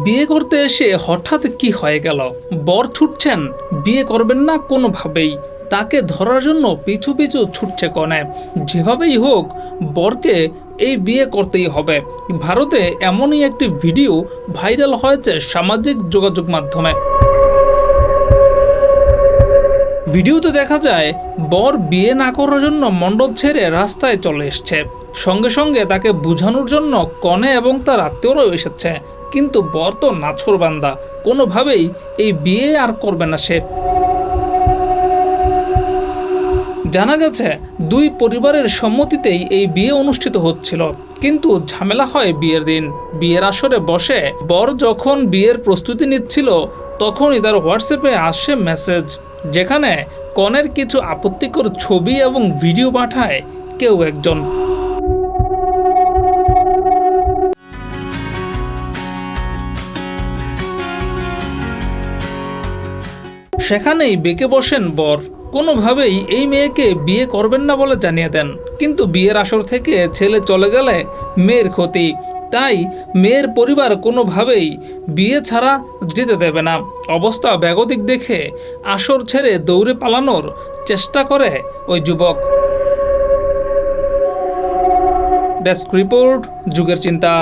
বিয়ে করতে এসে হঠাৎ কি হয়ে গেল? বর ছুটছেন, বিয়ে করবেন না কোনোভাবেই। তাকে ধরার জন্য পিছু পিছু ছুটছে কনে। যেভাবেই হোক বরকে এই বিয়ে করতেই হবে। ভারতে এমনই একটি ভিডিও ভাইরাল হয়েছে সামাজিক যোগাযোগ মাধ্যমে। ভিডিওতে দেখা যায় বর বিয়ে না করার জন্য মণ্ডপ ছেড়ে রাস্তায় চলে এসছে। সঙ্গে সঙ্গে তাকে বোঝানোর জন্য কনে এবং তার আত্মীয়রাও এসেছে। কিন্তু বর তো নাছোড়বান্দা, কোনোভাবেই এই বিয়ে আর করবে না সে। জানা গেছে দুই পরিবারের সম্মতিতেই এই বিয়ে অনুষ্ঠিত হচ্ছিল, কিন্তু ঝামেলা হয় বিয়ের দিন। বিয়ের আসরে বসে বর যখন বিয়ের প্রস্তুতি নিচ্ছিল তখনই তার হোয়াটসঅ্যাপে আসে মেসেজ, যেখানে কনের কিছু আপত্তিকর ছবি এবং ভিডিও পাঠায় কেউ একজন। সেখানেই বেঁকে বসেন বর। কোনোভাবেই এই মেয়েকে বিয়ে করবেন না বলে জানিয়ে দেন, কিন্তু বিয়ের আসর থেকে ছেলে চলে গেলে মেয়ের ক্ষতি। তাই মেয়ের পরিবার কোনোভাবেই বিয়ে ছাড়া যেতে দেবে না। অবস্থা বেগতিক দেখে আসর ছেড়ে দৌড়ে পালানোর চেষ্টা করে ওই যুবক। ডেস্ক রিপোর্ট, যুগের চিন্তা।